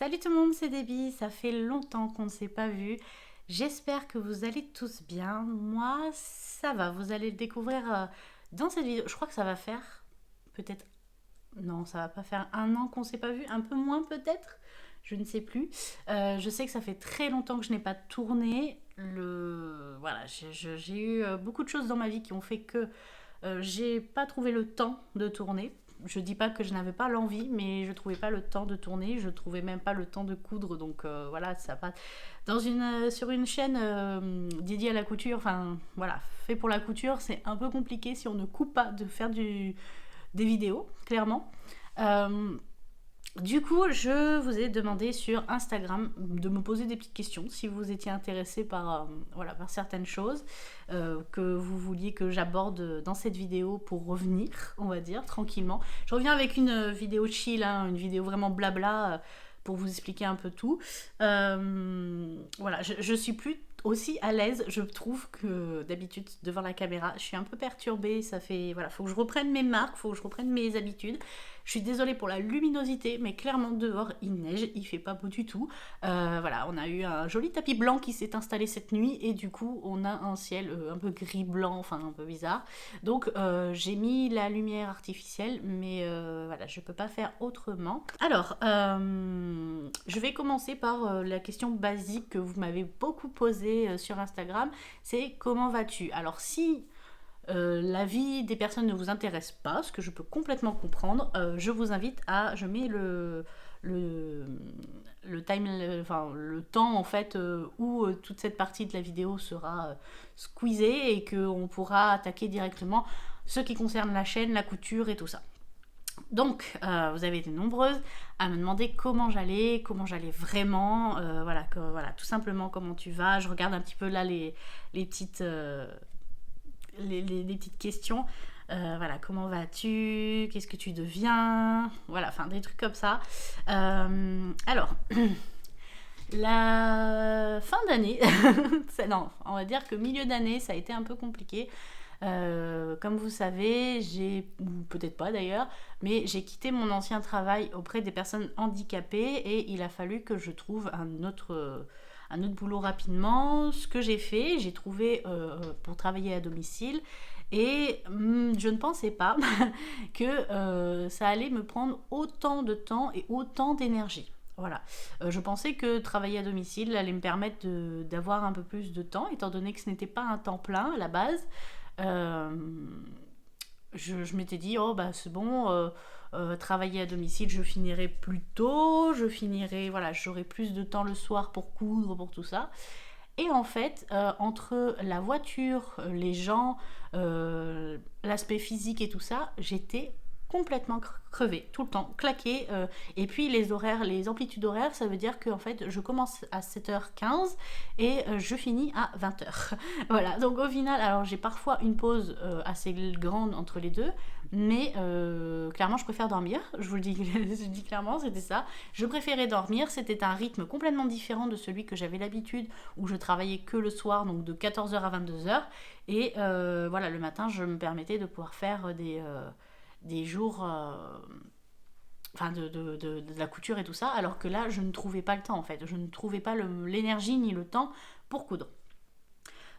Salut tout le monde, c'est Déby, ça fait longtemps qu'on ne s'est pas vu. J'espère que vous allez tous bien. Moi, ça va, vous allez le découvrir dans cette vidéo. Je crois que ça va faire peut-être... Non, ça va pas faire un an qu'on ne s'est pas vu, un peu moins peut-être, je ne sais plus. Je sais que ça fait très longtemps que je n'ai pas tourné. Voilà, j'ai eu beaucoup de choses dans ma vie qui ont fait que j'ai pas trouvé le temps de tourner. Je dis pas que je n'avais pas l'envie, mais je trouvais pas le temps de tourner. Je trouvais même pas le temps de coudre. Donc voilà, ça passe. Sur une chaîne dédiée à la couture, enfin voilà, fait pour la couture, c'est un peu compliqué si on ne coupe pas de faire des vidéos, clairement. Euh, du coup, je vous ai demandé sur Instagram de me poser des petites questions si vous étiez intéressé par certaines choses que vous vouliez que j'aborde dans cette vidéo pour revenir, on va dire, tranquillement. Je reviens avec une vidéo chill, hein, une vidéo vraiment blabla pour vous expliquer un peu tout. Voilà, je suis plus aussi à l'aise, je trouve, que d'habitude devant la caméra. Je suis un peu perturbée, faut que je reprenne mes marques, faut que je reprenne mes habitudes. Je suis désolée pour la luminosité, mais clairement dehors il neige, il fait pas beau du tout. Voilà, on a eu un joli tapis blanc qui s'est installé cette nuit et du coup on a un ciel un peu gris-blanc, enfin un peu bizarre. Donc j'ai mis la lumière artificielle, mais voilà, je peux pas faire autrement. Alors, je vais commencer par la question basique que vous m'avez beaucoup posée sur Instagram, c'est comment vas-tu? Alors si la vie des personnes ne vous intéresse pas, ce que je peux complètement comprendre, je vous invite à... Je mets le, le temps en fait où toute cette partie de la vidéo sera squeezée et qu'on pourra attaquer directement ce qui concerne la chaîne, la couture et tout ça. Donc, vous avez été nombreuses à me demander comment j'allais vraiment, voilà, tout simplement comment tu vas. Je regarde un petit peu là les petites... les petites questions. Voilà, comment vas-tu? Qu'est-ce que tu deviens? Voilà, enfin des trucs comme ça. Alors, la fin d'année, non, on va dire que milieu d'année, ça a été un peu compliqué. Comme vous savez, ou peut-être pas d'ailleurs, mais j'ai quitté mon ancien travail auprès des personnes handicapées et il a fallu que je trouve un autre boulot rapidement. Ce que j'ai fait, j'ai trouvé pour travailler à domicile et je ne pensais pas que ça allait me prendre autant de temps et autant d'énergie. Voilà. Je pensais que travailler à domicile allait me permettre d'avoir un peu plus de temps, étant donné que ce n'était pas un temps plein à la base. Euh, je m'étais dit, oh bah c'est bon, travailler à domicile, je finirai plus tôt, voilà, j'aurai plus de temps le soir pour coudre, pour tout ça. Et en fait, entre la voiture, les gens, l'aspect physique et tout ça, j'étais complètement crevée, tout le temps, claquée. Et puis les horaires, les amplitudes horaires, ça veut dire que en fait, je commence à 7h15 et je finis à 20h. Voilà, donc au final, alors j'ai parfois une pause assez grande entre les deux, mais clairement, je préfère dormir. Je vous le dis, je dis clairement, c'était ça. Je préférais dormir, c'était un rythme complètement différent de celui que j'avais l'habitude où je travaillais que le soir, donc de 14h à 22h. Et voilà, le matin, je me permettais de pouvoir faire des jours de la couture et tout ça, alors que là, je ne trouvais pas le temps en fait. Je ne trouvais pas l'énergie ni le temps pour coudre.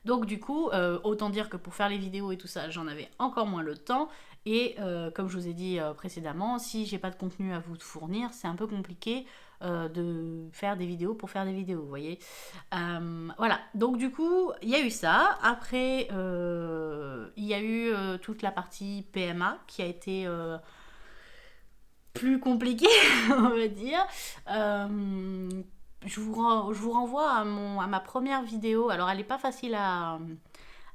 Donc du coup, autant dire que pour faire les vidéos et tout ça, j'en avais encore moins le temps. Et comme je vous ai dit précédemment, si j'ai pas de contenu à vous fournir, c'est un peu compliqué de faire des vidéos pour faire des vidéos, vous voyez. Voilà, donc du coup, il y a eu ça. Après, il y a eu toute la partie PMA qui a été plus compliquée, on va dire. Je vous renvoie à ma première vidéo. Alors, elle n'est pas facile à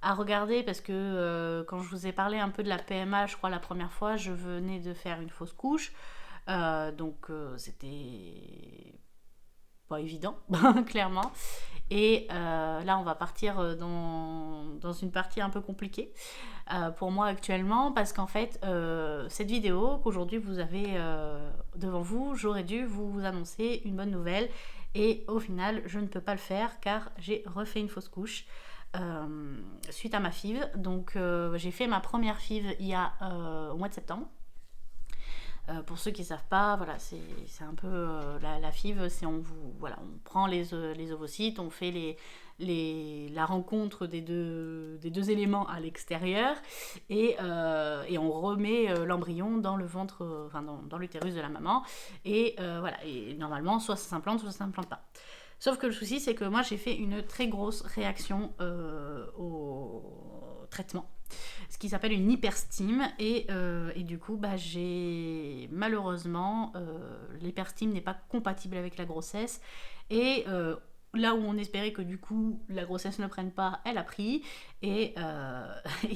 regarder parce que quand je vous ai parlé un peu de la PMA, je crois la première fois, je venais de faire une fausse couche. Donc, c'était pas évident, clairement. Et là, on va partir dans une partie un peu compliquée pour moi actuellement, parce qu'en fait, cette vidéo qu'aujourd'hui vous avez devant vous, j'aurais dû vous annoncer une bonne nouvelle. Et au final, je ne peux pas le faire car j'ai refait une fausse couche suite à ma FIV. Donc, j'ai fait ma première FIV il y a au mois de septembre. Pour ceux qui ne savent pas, voilà, c'est un peu la FIV, c'est voilà, on prend les ovocytes, on fait la rencontre des deux éléments à l'extérieur et on remet l'embryon dans le ventre, enfin dans l'utérus de la maman. Et voilà, et normalement, soit ça s'implante, soit ça s'implante pas. Sauf que le souci, c'est que moi, j'ai fait une très grosse réaction au traitement, ce qui s'appelle une hyperstime. Et du coup, j'ai malheureusement, l'hyperstime n'est pas compatible avec la grossesse. Et là où on espérait que du coup, la grossesse ne prenne pas, elle a pris. Et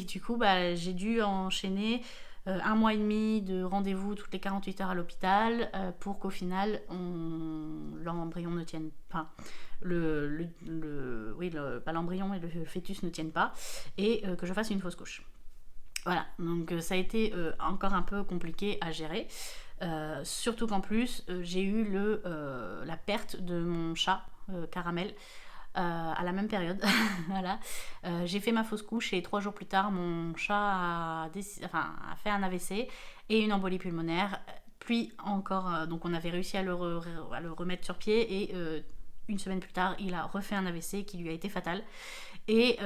du coup, j'ai dû enchaîner 1 mois et demi de rendez-vous toutes les 48 heures à l'hôpital pour qu'au final l'embryon ne tienne pas, pas l'embryon et le fœtus ne tiennent pas et que je fasse une fausse couche. Voilà, donc ça a été encore un peu compliqué à gérer. Surtout qu'en plus j'ai eu la perte de mon chat Caramel à la même période. Voilà. J'ai fait ma fausse couche et 3 jours plus tard, mon chat a fait un AVC et une embolie pulmonaire. Puis encore, donc on avait réussi à le remettre sur pied et 1 semaine plus tard, il a refait un AVC qui lui a été fatal. Et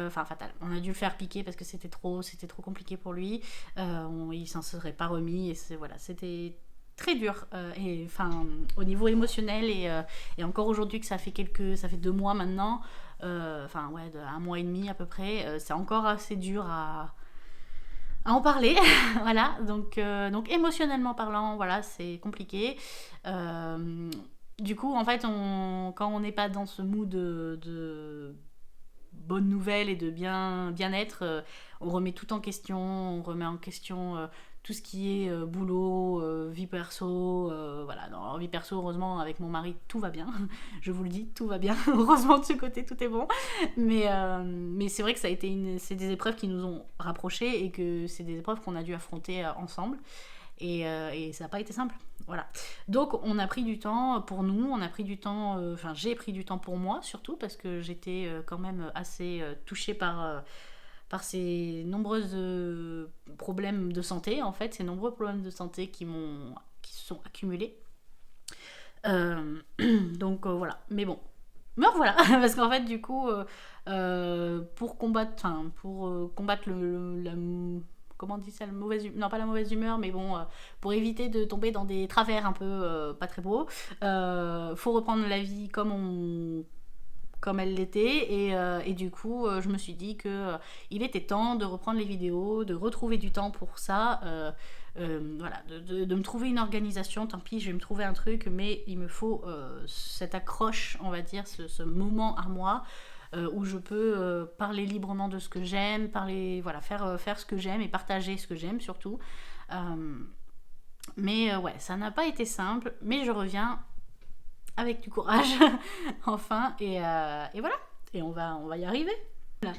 fatal. On a dû le faire piquer parce que c'était trop compliqué pour lui. Il s'en serait pas remis et c'était très dur et au niveau émotionnel et encore aujourd'hui que ça fait 2 mois maintenant, de 1 mois et demi à peu près, c'est encore assez dur à en parler. Voilà, donc émotionnellement parlant, voilà, c'est compliqué. Du coup, en fait, quand on n'est pas dans ce mood de bonnes nouvelles et de bien-être, on remet tout en question, on remet en question tout ce qui est boulot, vie perso, voilà. Dans vie perso, heureusement, avec mon mari, tout va bien. Je vous le dis, tout va bien. Heureusement, de ce côté, tout est bon. Mais c'est vrai que c'est des épreuves qui nous ont rapprochés et que c'est des épreuves qu'on a dû affronter ensemble. Et ça n'a pas été simple. Voilà. Donc on a pris du temps pour nous, on a pris du temps, j'ai pris du temps pour moi surtout parce que j'étais quand même assez touchée par ces nombreux problèmes de santé, en fait, ces nombreux problèmes de santé qui se sont accumulés. Donc voilà. Mais bon. Mais voilà, parce qu'en fait, du coup, pour combattre comment on dit ça, non pas la mauvaise humeur, mais bon, pour éviter de tomber dans des travers un peu pas très beaux, faut reprendre la vie comme elle l'était, et du coup je me suis dit que il était temps de reprendre les vidéos, de retrouver du temps pour ça, voilà, de me trouver une organisation. Tant pis, je vais me trouver un truc, mais il me faut cette accroche, on va dire, ce moment à moi où je peux parler librement de ce que j'aime, faire ce que j'aime et partager ce que j'aime surtout. Mais ouais, ça n'a pas été simple, mais je reviens avec du courage, enfin, et voilà, et on va y arriver. Voilà.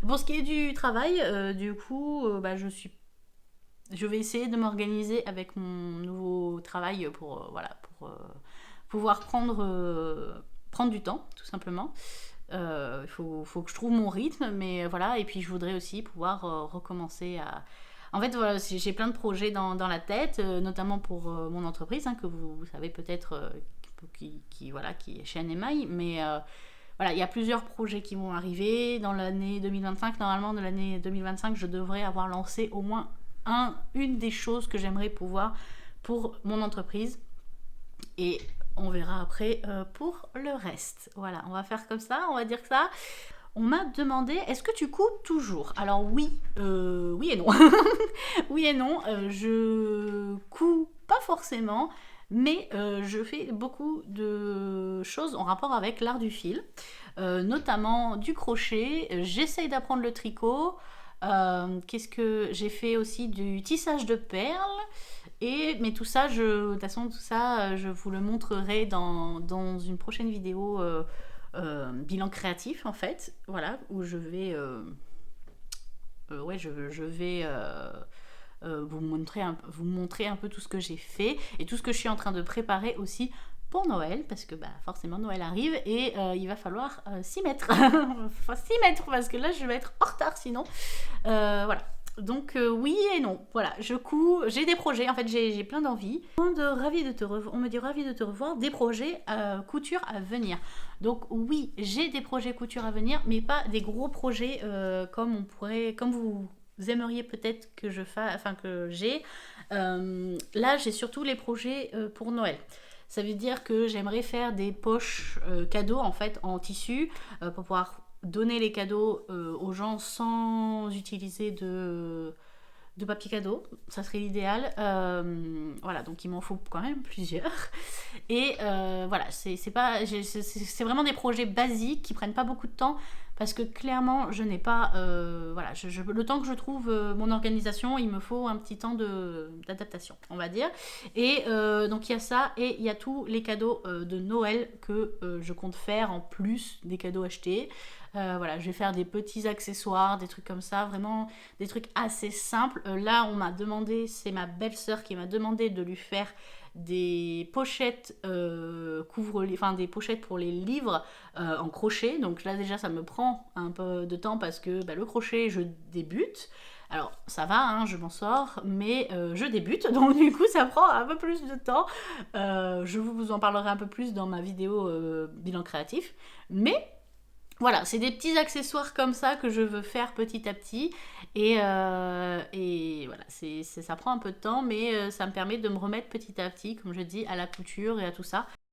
Pour ce qui est du travail, du coup, je vais essayer de m'organiser avec mon nouveau travail pour pouvoir prendre du temps, tout simplement. Il faut que je trouve mon rythme, mais voilà, et puis je voudrais aussi pouvoir recommencer à... En fait, voilà, j'ai plein de projets dans la tête, notamment pour mon entreprise, que vous savez peut-être, qui est chez NMI, mais voilà, il y a plusieurs projets qui vont arriver dans l'année 2025. Normalement, de l'année 2025, je devrais avoir lancé au moins une des choses que j'aimerais pouvoir pour mon entreprise, et on verra après pour le reste. Voilà, on va faire comme ça, on va dire ça. On m'a demandé, est-ce que tu couds toujours? Alors oui et non. Oui et non, je couds pas forcément, mais je fais beaucoup de choses en rapport avec l'art du fil, notamment du crochet. J'essaye d'apprendre le tricot. Qu'est-ce que j'ai fait aussi? Du tissage de perles. Mais tout ça, de toute façon, je vous le montrerai dans une prochaine vidéo bilan créatif, en fait. Voilà, où je vais vous montrer un peu tout ce que j'ai fait et tout ce que je suis en train de préparer aussi pour Noël, parce que forcément Noël arrive et il va falloir s'y mettre. S'y mettre, parce que là je vais être en retard sinon. Voilà. Donc oui et non, voilà, je couds, j'ai des projets, en fait j'ai plein d'envies. On me dit ravi de te revoir, des projets couture à venir. Donc oui, j'ai des projets couture à venir, mais pas des gros projets comme vous aimeriez peut-être que je fasse, enfin que j'ai. Là j'ai surtout les projets pour Noël. Ça veut dire que j'aimerais faire des poches cadeaux en fait en tissu pour pouvoir donner les cadeaux aux gens sans utiliser de papier cadeau, ça serait l'idéal. Voilà, donc il m'en faut quand même plusieurs. Et voilà, c'est vraiment des projets basiques qui prennent pas beaucoup de temps parce que clairement, je n'ai pas. Voilà, le temps que je trouve mon organisation, il me faut un petit temps d'adaptation, on va dire. Et donc il y a ça, et il y a tous les cadeaux de Noël que je compte faire en plus des cadeaux achetés. Voilà, je vais faire des petits accessoires, des trucs comme ça, vraiment des trucs assez simples. Là, on m'a demandé, c'est ma belle-sœur qui m'a demandé de lui faire des pochettes enfin des pochettes pour les livres en crochet. Donc là déjà ça me prend un peu de temps parce que le crochet je débute. Alors ça va, hein, je m'en sors, mais je débute, donc du coup ça prend un peu plus de temps. Je vous en parlerai un peu plus dans ma vidéo bilan créatif. Mais voilà, c'est des petits accessoires comme ça que je veux faire petit à petit. Et voilà, ça prend un peu de temps, mais ça me permet de me remettre petit à petit, comme je dis, à la couture et à tout ça.